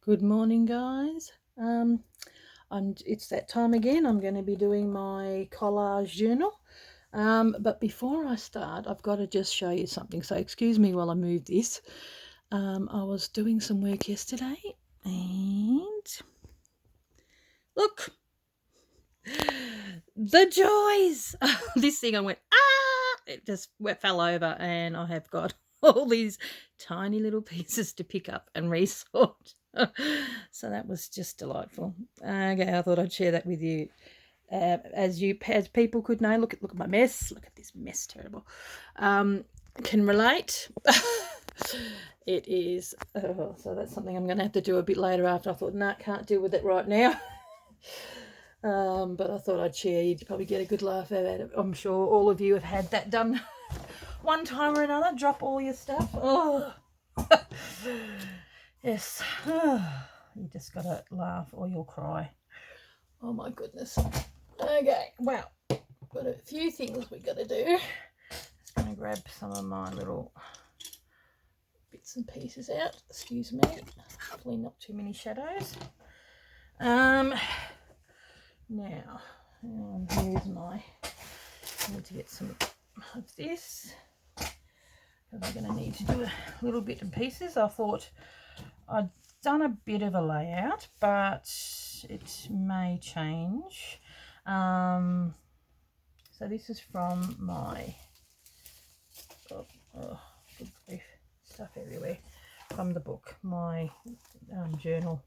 Good morning, guys. It's that time again. I'm going to be doing my collage journal. But before I start, I've got to just show you something. So excuse me while I move this. I was doing some work yesterday, and look, the joys. This thing, I went it just fell over, and I have got all these tiny little pieces to pick up and resort. So that was just delightful. Okay, I thought I'd share that with you. As people could know, look at my mess. Look at this mess, terrible. Can relate. It is. So that's something I'm going to have to do a bit later. After I thought, nah, can't deal with it right now. But I thought I'd share. You'd probably get a good laugh out of it. I'm sure all of you have had that done one time or another. Drop all your stuff. Oh, yes. You just got to laugh or you'll cry. Oh my goodness. Okay, well, got a few things we got to do. Just going to grab some of my little bits and pieces out. Excuse me. Hopefully not too many shadows. Now, here's I need to get some of this, because I'm going to need to do a little bit in pieces. I thought I'd done a bit of a layout, but it may change. So this is from my good grief, stuff everywhere, from the book, my journal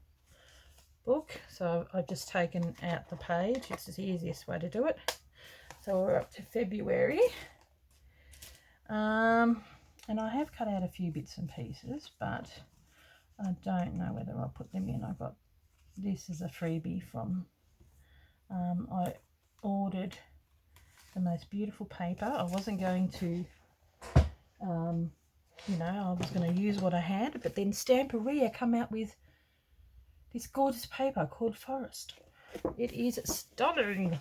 book. So I've just taken out the page. It's the easiest way to do it. So we're up to February, and I have cut out a few bits and pieces, but I don't know whether I'll put them in. I got this as a freebie from I ordered the most beautiful paper. I wasn't going to I was going to use what I had, but then Stamperia come out with this gorgeous paper called Forest. It is stunning.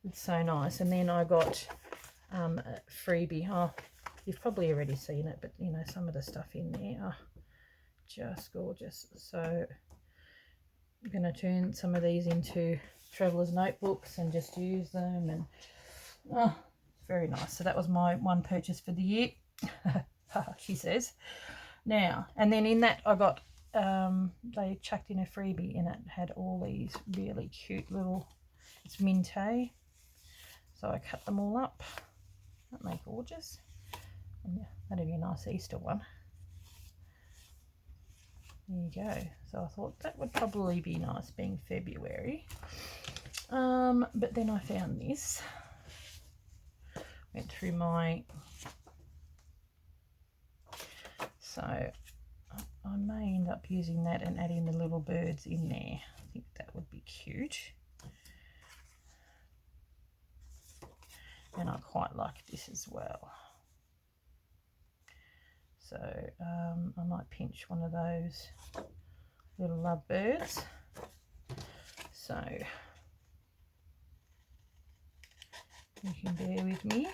It's so nice. And then I got a freebie. Oh, you've probably already seen it, but some of the stuff in there are just gorgeous. So I'm going to turn some of these into traveller's notebooks and just use them, and it's very nice. So that was my one purchase for the year. She says. Now, and then in that I got they chucked in a freebie, and it had all these really cute little, it's Minte, so I cut them all up. Aren't they gorgeous? And yeah, that'd be a nice Easter one. There you go. So I thought that would probably be nice, being February. But then I found this. Went through my, so I may end up using that and adding the little birds in there. I think that would be cute. And I quite like this as well. So I might pinch one of those little lovebirds. So you can bear with me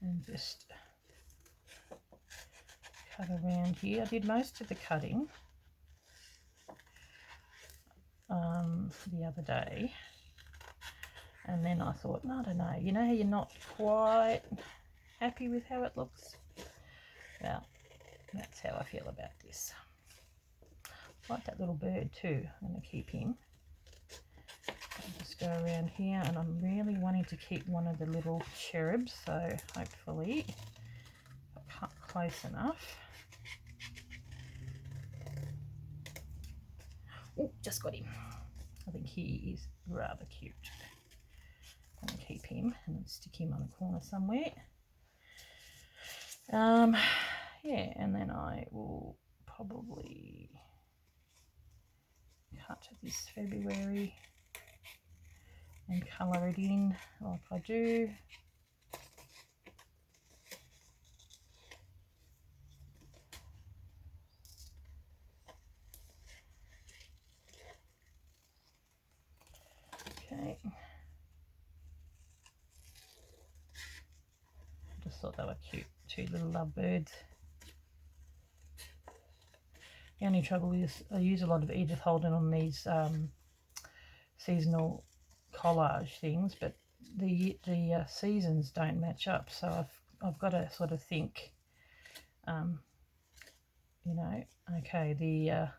and just cut around here. I did most of the cutting the other day, and then I thought, no, I don't know, you know how you're not quite happy with how it looks? Well, that's how I feel about this. I like that little bird too. I'm going to keep him. I'll just go around here, and I'm really wanting to keep one of the little cherubs, so hopefully I'll cut close enough. Oh, just got him. I think he is rather cute. I'm going to keep him and stick him on a corner somewhere. Yeah, and then I will probably cut this February and colour it in like I do. Okay. I just thought they were cute, two little lovebirds. The only trouble is I use a lot of Edith Holden on these seasonal collage things, but the seasons don't match up, so I've got to sort of think, you know, okay, the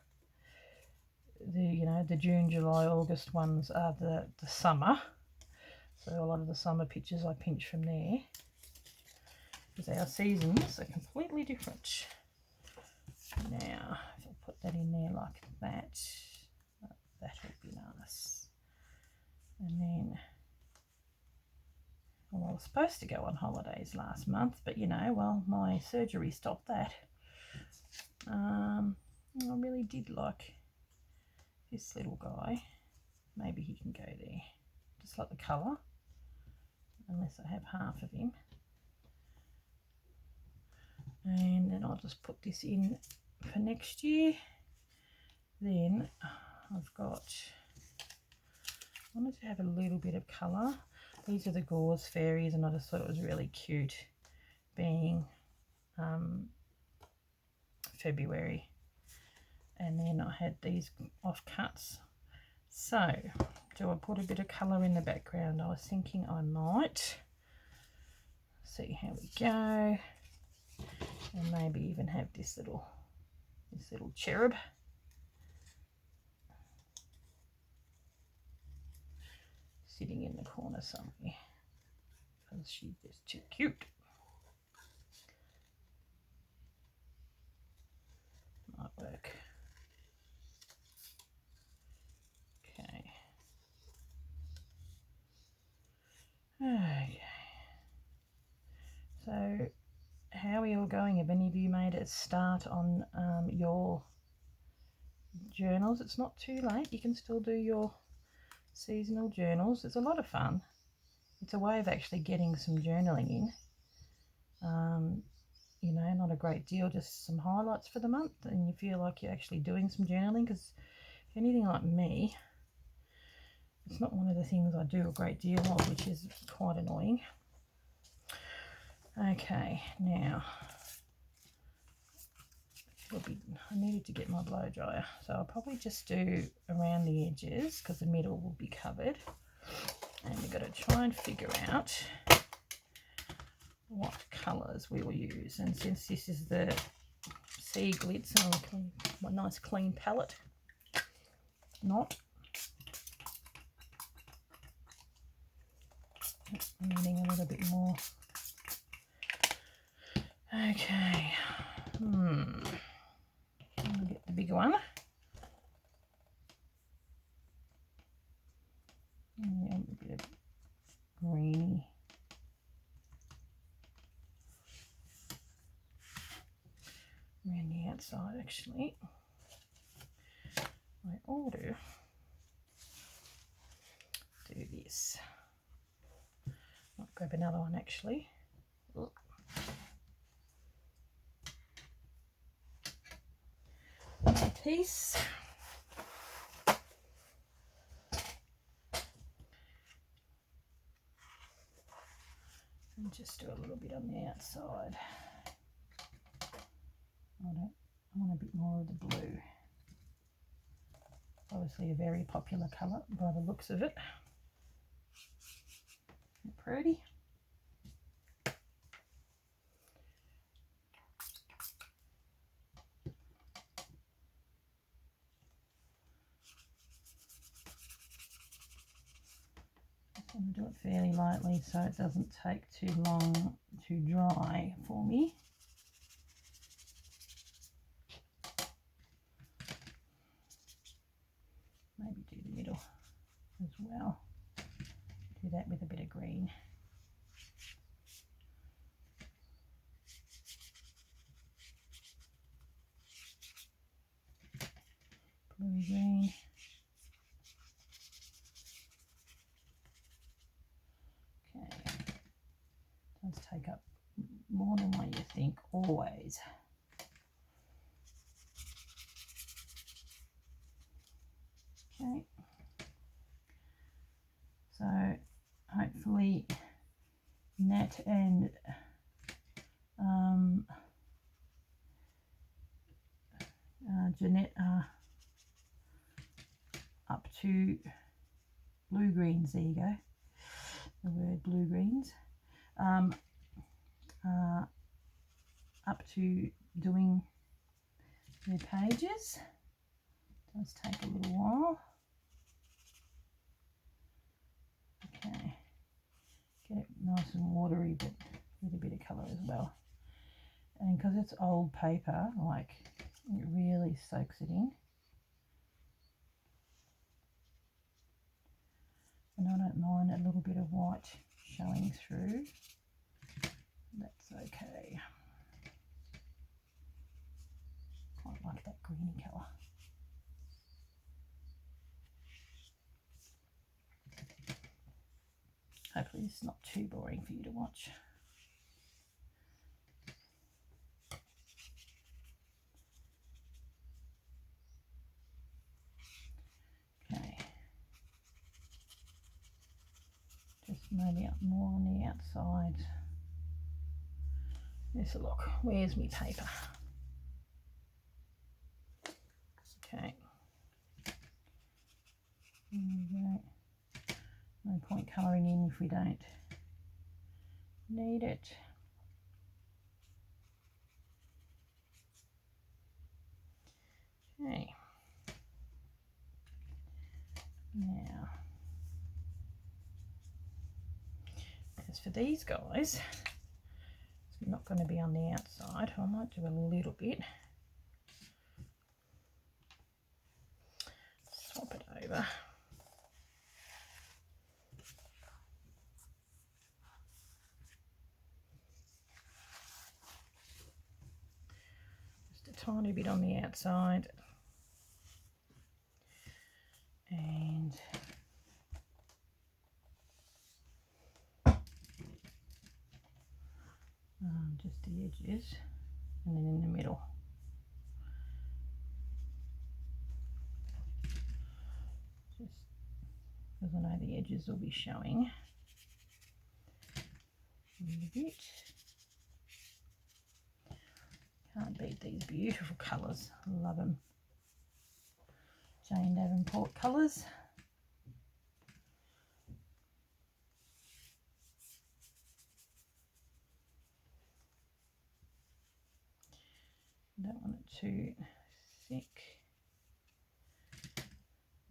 June, July, August ones are the summer, so a lot of the summer pictures I pinch from there, because our seasons are completely different. Now, if I put that in there like that, that would be nice. And then, well, I was supposed to go on holidays last month, but you know, well, my surgery stopped that. I really did like this little guy. Maybe he can go there. Just like the colour, unless I have half of him. And then I'll just put this in for next year. Then I've got, I wanted to have a little bit of colour. These are the Gauze Fairies, and I just thought it was really cute being February. And then I had these offcuts. So, do I put a bit of colour in the background? I was thinking I might. See how we go. And maybe even have this little cherub. Sitting in the corner somewhere, because she's just too cute. Might work. Okay. Okay. So, how are you all going? Have any of you made a start on your journals? It's not too late. You can still do your seasonal journals. It's a lot of fun. It's a way of actually getting some journaling in. You know, not a great deal, just some highlights for the month, and you feel like you're actually doing some journaling, because if you're anything like me, it's not one of the things I do a great deal of, which is quite annoying. Okay, now I needed to get my blow dryer, so I'll probably just do around the edges, because the middle will be covered, and we've got to try and figure out what colours we will use. And since this is the Sea Glitz, my nice clean palette, I'm needing a little bit more. Okay, I'll get the bigger one. Yeah, a bit of greeny. Around the outside, actually. I ought to do this. Might grab another one, actually. One piece. And just do a little bit on the outside. I want a bit more of the blue. Obviously a very popular colour by the looks of it. Pretty. I'm going to do it fairly lightly so it doesn't take too long to dry for me. Maybe do the middle as well. Do that with a bit of green. Bluey green. Okay. Does take up more than what you think, always. Okay. So hopefully Nat and Jeanette up to blue greens. There you go, the word blue greens. Up to doing their pages. Does take a little while. Okay, get it nice and watery, but with a bit of colour as well. And because it's old paper, like, it really soaks it in. And I don't mind a little bit of white showing through. That's okay. Quite like that greeny colour. Hopefully this is not too boring for you to watch. Okay. Just maybe up more on the outside. Let's look. Where's my paper? Okay. There we go. No point colouring in if we don't need it. Okay. Now, as for these guys, it's not going to be on the outside. I might do a little bit. Swap it over. Just a tiny bit on the outside. And just the edges, and then in the middle. Just because I know the edges will be showing a little bit. Can't beat these beautiful colours. I love them. Jane Davenport colours. Don't want it too thick.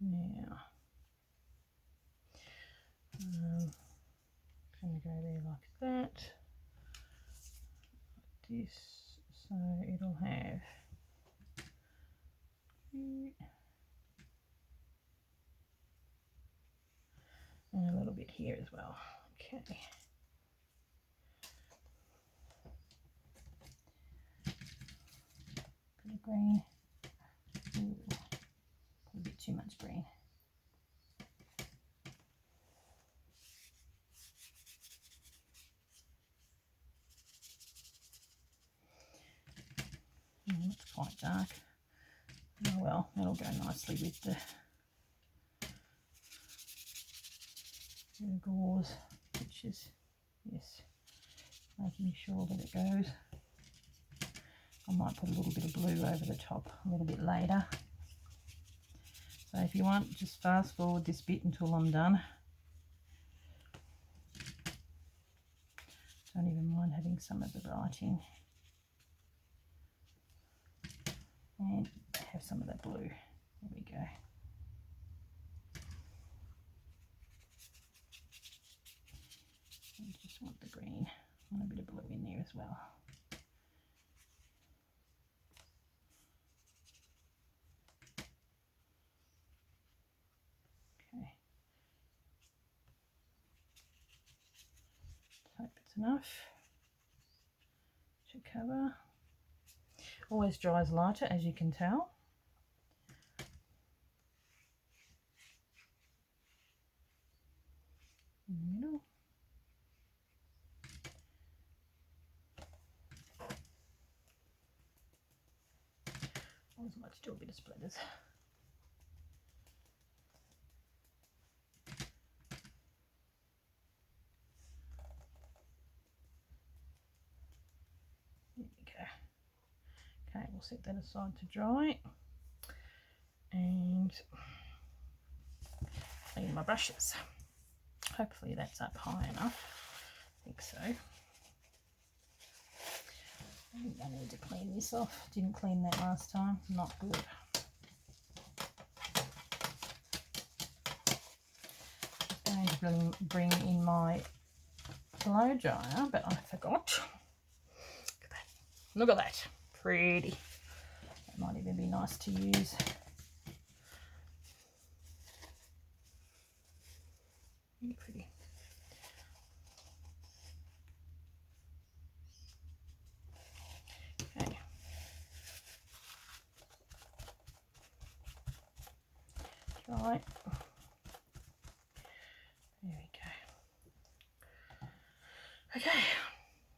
Now, I'm going to go there like that, like this, so it'll have and a little bit here as well. Okay. Bit of green. Ooh, a bit too much green. It's quite dark. Oh well, that'll go nicely with the gauze, which is, yes, making sure that it goes. I might put a little bit of blue over the top a little bit later. So if you want, just fast forward this bit until I'm done. Don't even mind having some of the writing. And have some of that blue. There we go. I just want the green. I want a bit of blue in there as well. Okay. Hope it's enough to cover. Always dries lighter, as you can tell. In the middle. Always like to do a bit of splatters. There we go. Okay, we'll set that aside to dry. and clean my brushes. Hopefully that's up high enough. I think so. I think I need to clean this off. Didn't clean that last time. Not good. I'm going to bring in my blow dryer, but I forgot. Look at that. Look at that. Pretty. That might even be nice to use. Pretty. Okay. Right. There we go. Okay.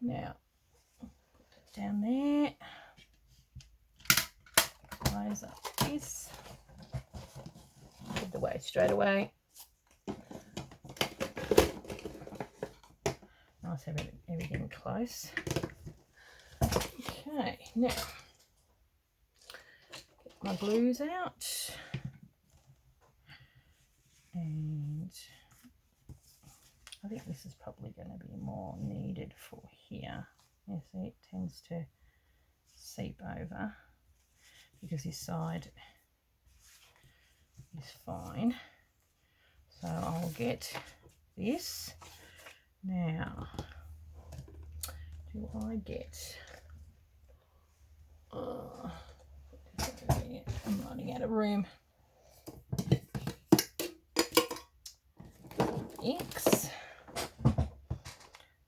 Now, put that down there. Close up this. Put it away straight away. Nice having everything close. Okay, now get my glues out, and I think this is probably going to be more needed for here. You see, it tends to seep over because this side is fine. So I'll get this. Now, do I get... I'm running out of room. Inks.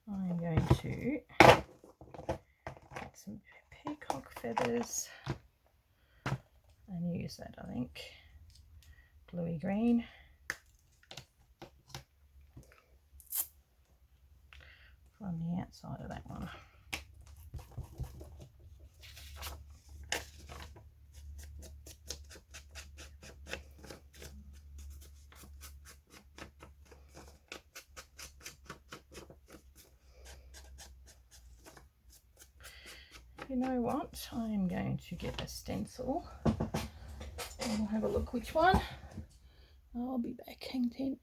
I'm going to get some peacock feathers and use that, I think, bluey green. On the outside of that one. You know what? I am going to get a stencil. We'll have a look which one. I'll be back in 10.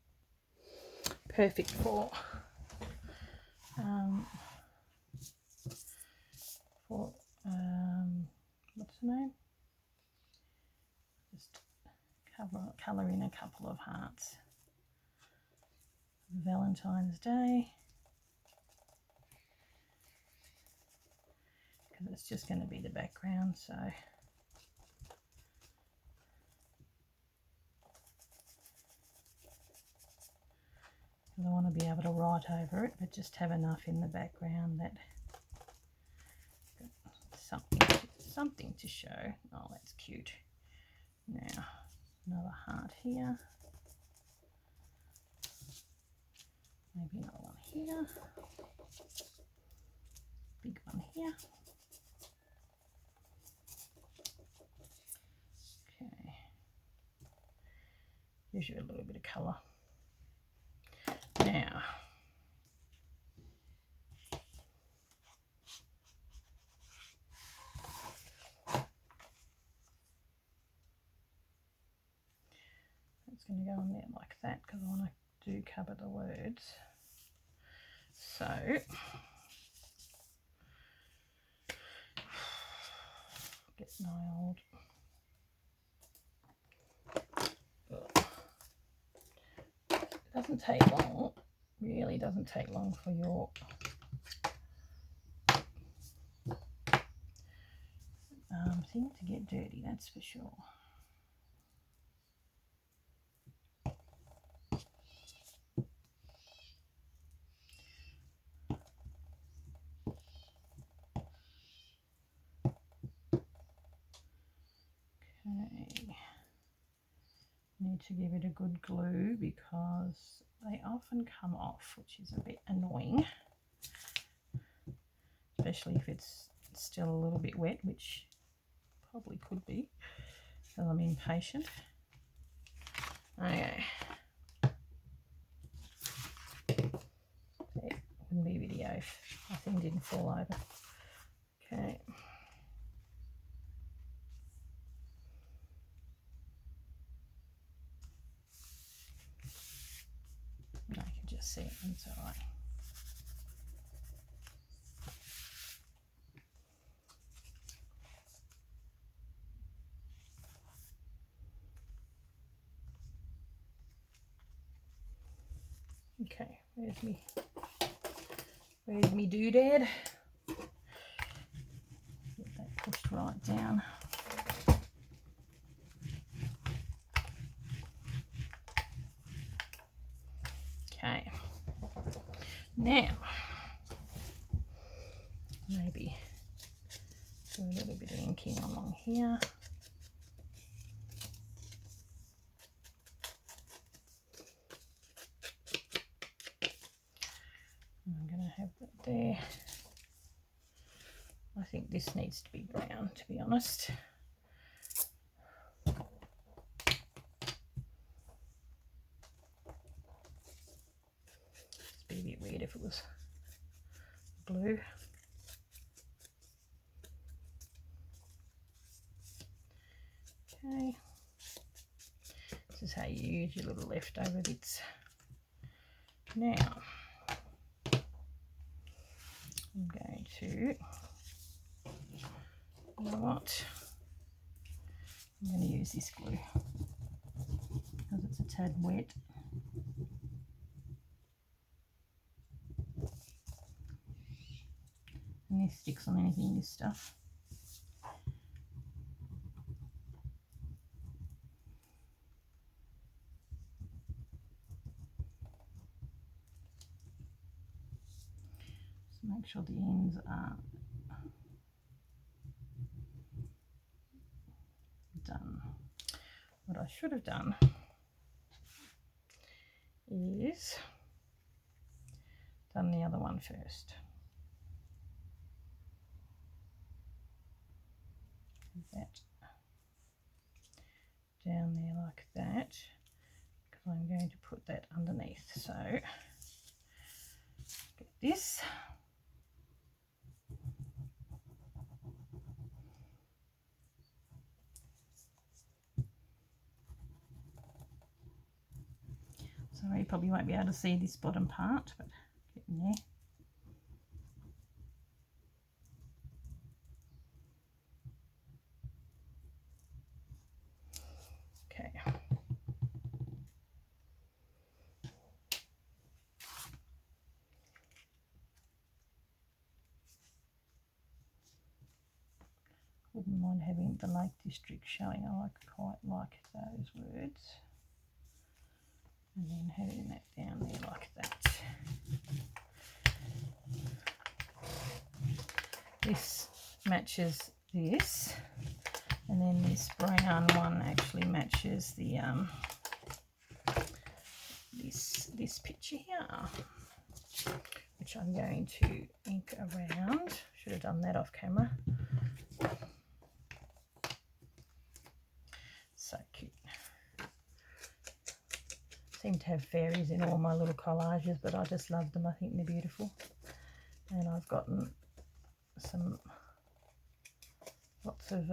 Perfect for what's the name? Just colour in a couple of hearts. Valentine's Day. Because it's just going to be the background, so I want to be able to write over it, but just have enough in the background that something to show. Oh, that's cute. Now, another heart here. Maybe another one here. Big one here. Okay. Gives you a little bit of colour. Now, it's going to go on there like that because I want to do cover the words. So, get my old. It doesn't take long. Really doesn't take long for your thing to get dirty, that's for sure. Okay, need to give it a good glue because they often come off, which is a bit annoying, especially if it's still a little bit wet, which probably could be because I'm impatient. Okay, it wouldn't be video if my thing didn't fall over. Okay. set. That's all right. Okay, where's me doodad? Get that pushed right down. Okay, now maybe do a little bit of inking along here. I'm going to have that there. I think this needs to be brown, to be honest. It'd be a bit weird if it was blue. Okay. This is how you use your little leftover bits. Now, I'm going to, you know what, I'm going to use this glue because it's a tad wet. And this sticks on anything, this stuff. So make sure the ends are done. What I should have done is done the other one first. That down there like that, because I'm going to put that underneath. So get this. Sorry, you probably won't be able to see this bottom part, but getting there. Okay. Wouldn't mind having the Lake District showing. I quite like those words. And then having that down there like that. This matches this, and then this brown one actually matches the this picture here, which I'm going to ink around. Should have done that off camera. So cute. Seem to have fairies in all my little collages, but I just love them. I think they're beautiful. And I've gotten lots of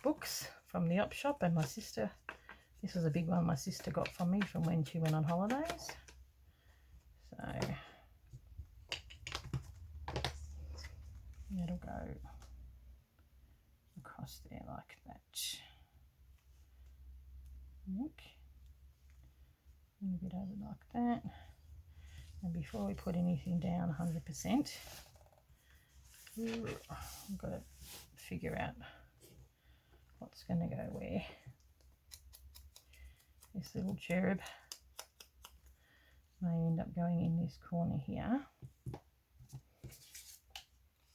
books from the op shop, and my sister, this was a big one my sister got from me from when she went on holidays. So that'll go across there like that. Look. A bit over like that. And before we put anything down 100%, I've got to figure out what's going to go where. This little cherub may end up going in this corner here.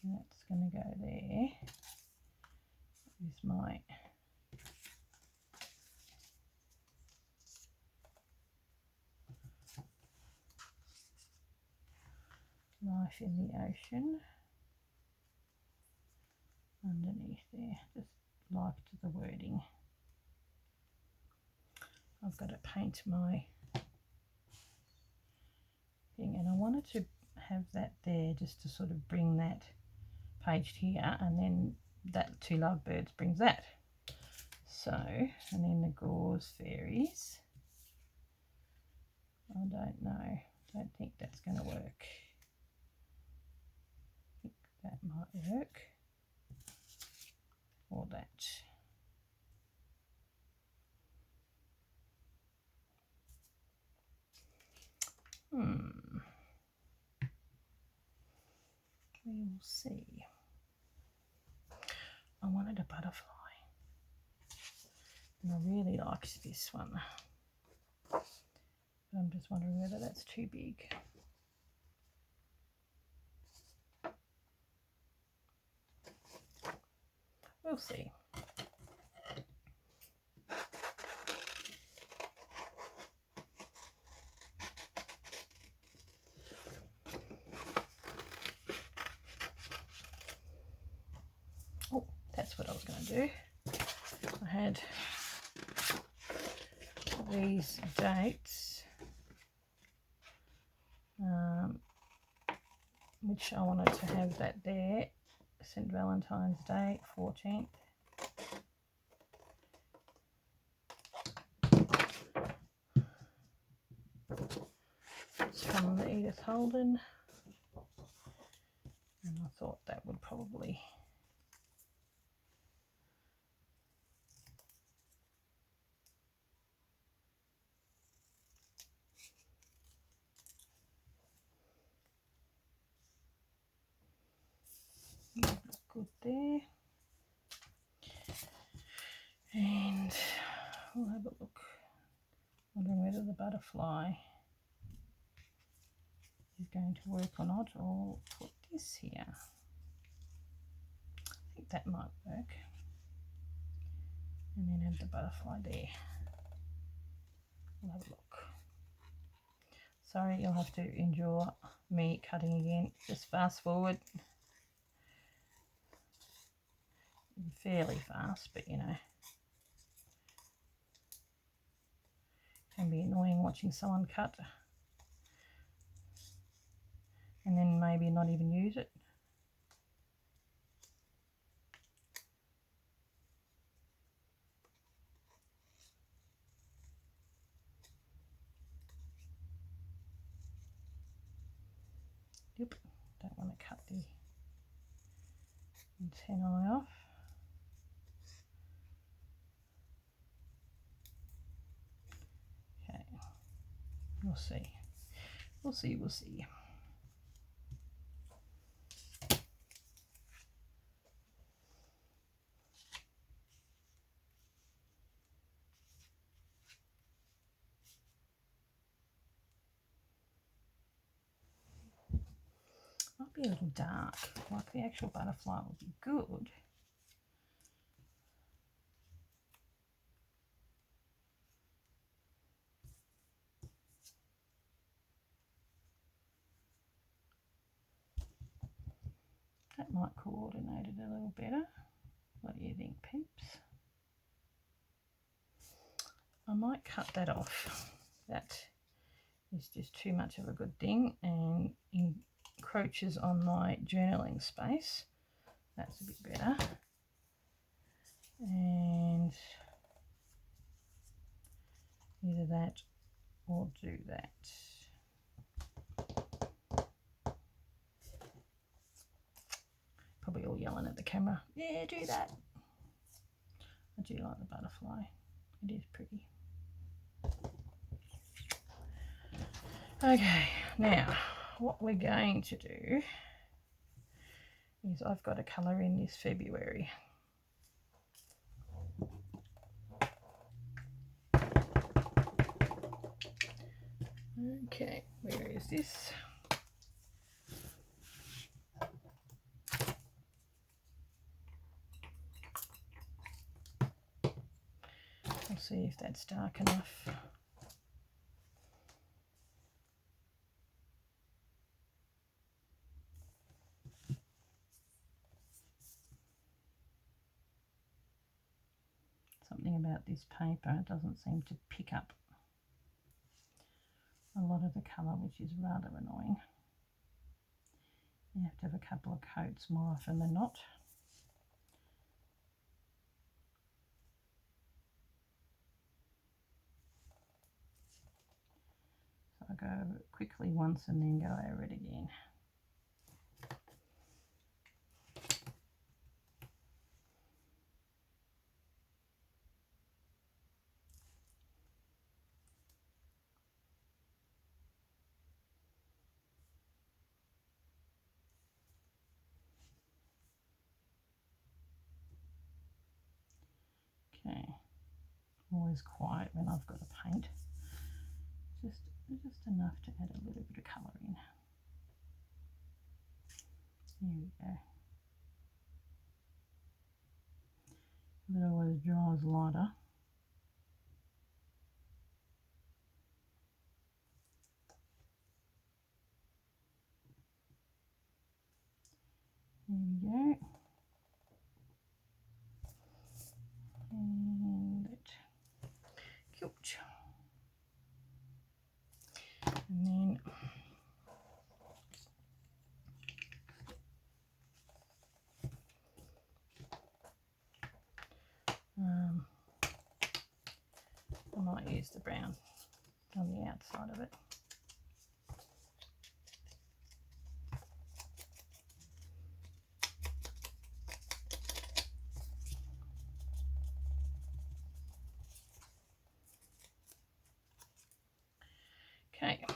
And that's going to go there with my Life in the Ocean underneath there. Just liked the wording. I've got to paint my thing, and I wanted to have that there just to sort of bring that page here, and then that Two Lovebirds brings that. So, and then the Gauze Fairies I don't know. I don't think that's going to work. I think that might work. Or that. We will see. I wanted a butterfly. And I really liked this one. But I'm just wondering whether that's too big. We'll see. Oh, that's what I was going to do. I had these dates, which I wanted to have that there. St. Valentine's Day, 14th. It's from the Edith Holden. And I thought that would probably look good there. And we'll have a look. Wondering whether the butterfly is going to work or not, or put this here. I think that might work. And then have the butterfly there. We'll have a look. Sorry, you'll have to endure me cutting again. Just fast forward. Fairly fast, but you know, can be annoying watching someone cut and then maybe not even use it. Yep, don't want to cut the antennae off. Okay, we'll see. We'll see, we'll see. Might be a little dark, like the actual butterfly would be good. That might coordinate it a little better. What do you think, peeps? I might cut that off. That is just too much of a good thing and encroaches on my journaling space. That's a bit better. And either that or do that. Probably all yelling at the camera. Yeah, do that. I do like the butterfly. It is pretty. Okay, now what we're going to do is I've got a colour in this February. Okay, where is this? I'll see if that's dark enough. Something about this paper doesn't seem to pick up a lot of the colour, which is rather annoying. You have to have a couple of coats more often than not. So go over it quickly once and then go over it again. Okay, always quiet when I've got to paint. Just enough to add a little bit of colour in. There we go. It always dries lighter. There we go. And that cute. And then I might use the brown on the outside of it. Okay. At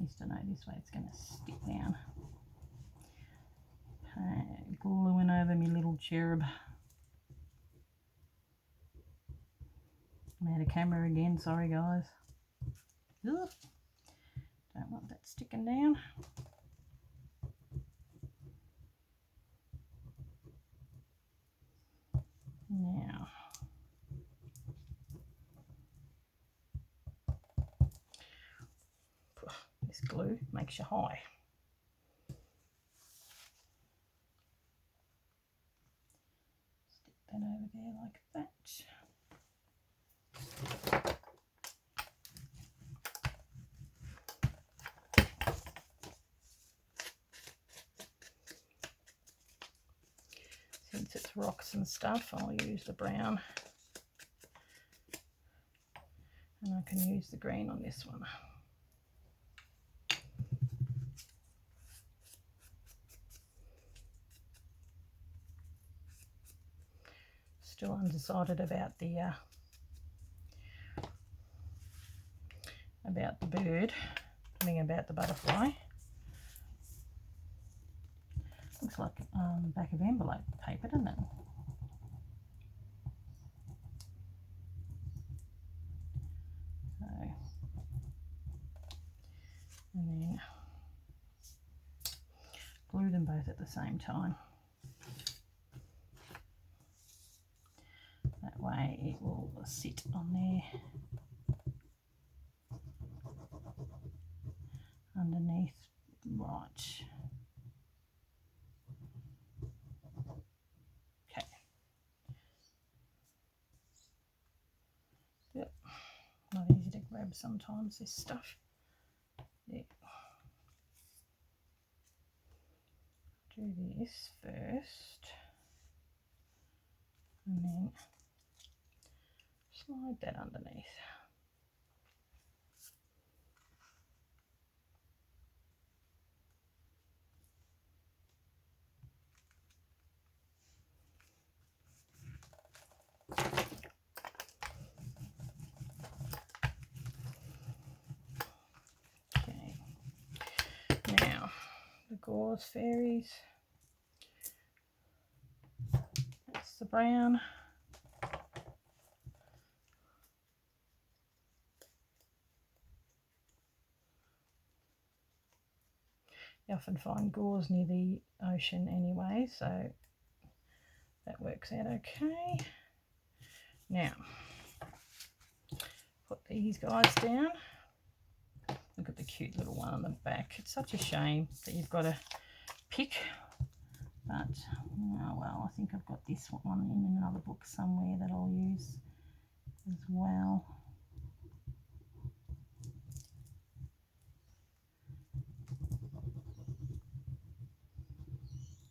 least I know this way it's going to stick down. Okay, gluing over my little cherub. I'm out of camera again, sorry guys. Ugh. Don't want that sticking down. Now, this glue makes you high. Stick that over there like that. Since it's rocks and stuff, I'll use the brown. And I can use the green on this one. Still undecided about the bird, I mean about the butterfly. Looks like back of envelope paper, doesn't it? So, and then glue them both at the same time. That way it will sit on there underneath, right. Okay. Yep. Not easy to grab sometimes, this stuff. Yeah. Do this first and then slide that underneath. Okay, now the gauze fairies, that's the brown. You often find gauze near the ocean anyway, so that works out okay. Now, put these guys down. Look at the cute little one on the back. It's such a shame that you've got to pick, but oh well, I think I've got this one in another book somewhere that I'll use as well.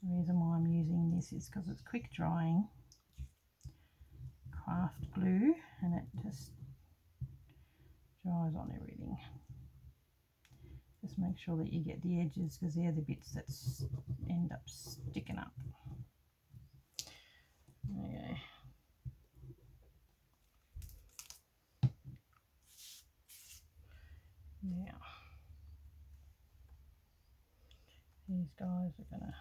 The reason why I'm using this is because it's quick drying craft craft glue, and it just dries on everything. Just make sure that you get the edges, because they're the bits that end up sticking up. Okay. Now, these guys are going to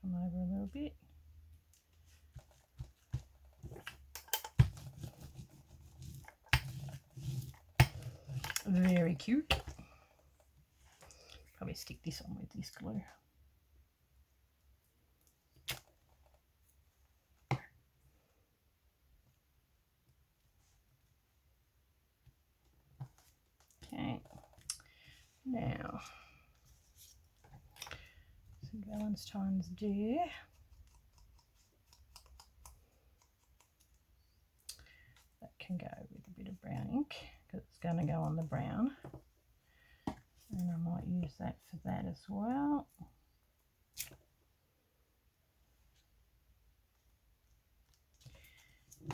come over a little bit. Very cute. Probably stick this on with this glue. Okay, now some Valentine's Day. That can go with a bit of brown ink, because it's going to go on the brown. And I might use that for that as well.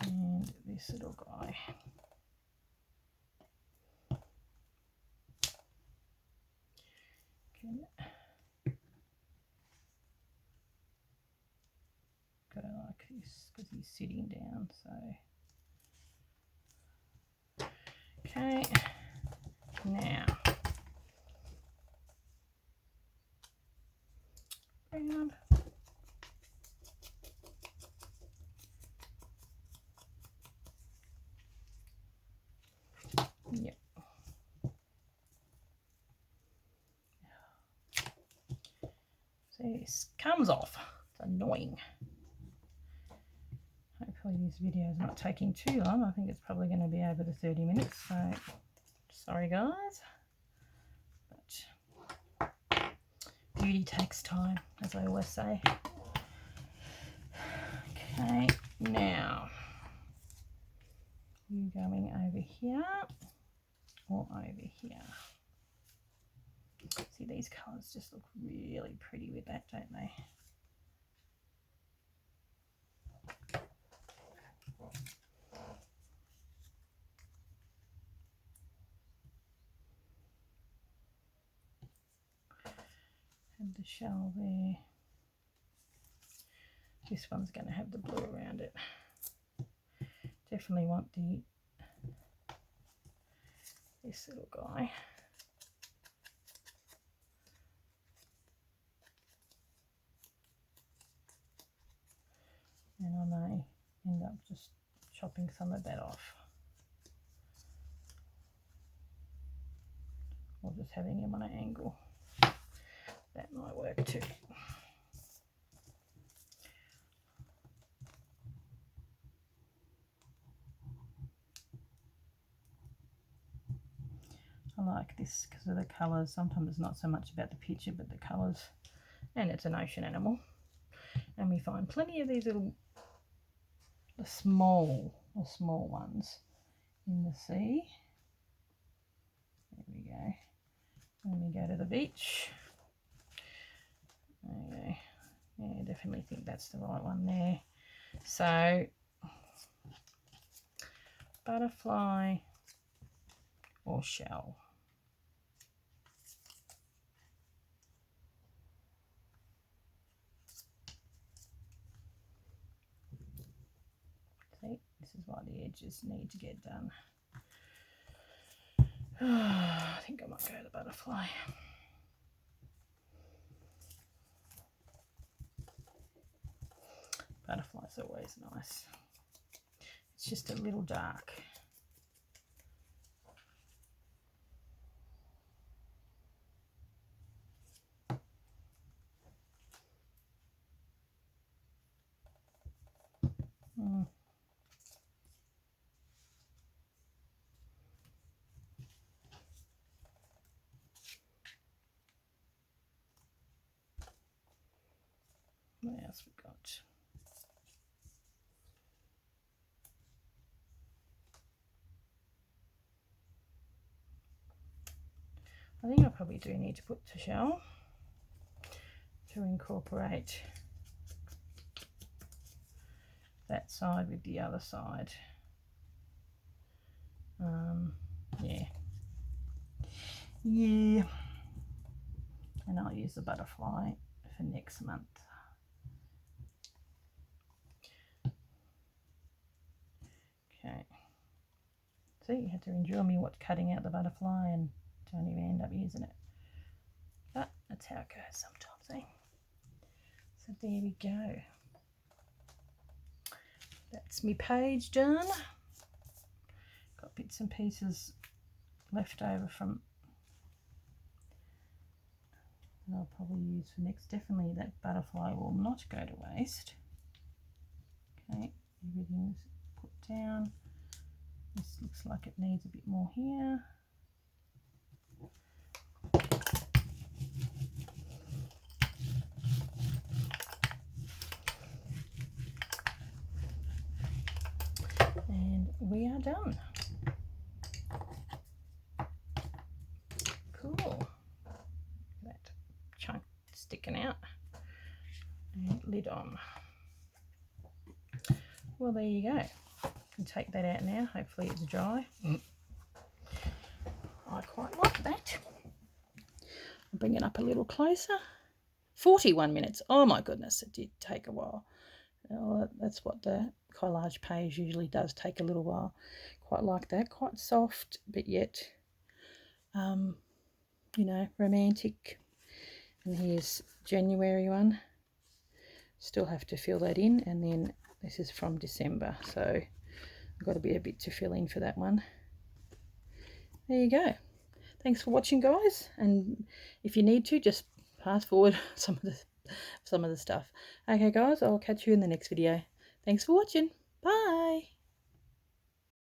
And this little guy. Go like this, because he's sitting down, so. Okay, now. Brown. Yep. See, this comes off. It's annoying. Hopefully this video is not taking too long. I think it's probably going to be over the 30 minutes, so sorry guys. But beauty takes time, as I always say. Okay, now you going over here or over here? See, these colours just look really pretty with that, don't they? And the shell there. This one's going to have the blue around it. Definitely want this little guy. And I may end up just chopping some of that off, or just having him on an angle. That might work too. I like this because of the colours. Sometimes it's not so much about the picture, but the colours. And it's an ocean animal. And we find plenty of these little, the small ones in the sea. There we go. When we go to the beach. Okay. Yeah, I definitely think that's the right one there. So, butterfly or shell. See, this is why the edges need to get done. I think I might go the butterfly. Butterfly's always nice. It's just a little dark. What else we got? I think I probably do need to put the shell to incorporate that side with the other side. Yeah, and I'll use the butterfly for next month. Okay, see, you have to endure me cutting out the butterfly and don't even end up using it, but that's how it goes sometimes, eh? So there we go, that's my page done. Got bits and pieces left over from that I'll probably use for next. Definitely that butterfly will not go to waste. Okay, everything's put down. This looks like it needs a bit more here. And we are done. Cool. That chunk sticking out. And lid on. Well, there you go. Can take that out now. Hopefully it's dry. I quite like that. I'll bring it up a little closer. 41 minutes. Oh my goodness, it did take a while. Oh, that's what the collage page usually does, take a little while. Quite like that. Quite soft, but yet, you know, romantic. And here's January one. Still have to fill that in, and then this is from December, so I've got a bit to fill in for that one. There you go. Thanks for watching, guys, and if you need to, just pass forward some of the stuff. Okay, guys, I'll catch you in the next video. Thanks for watching. Bye.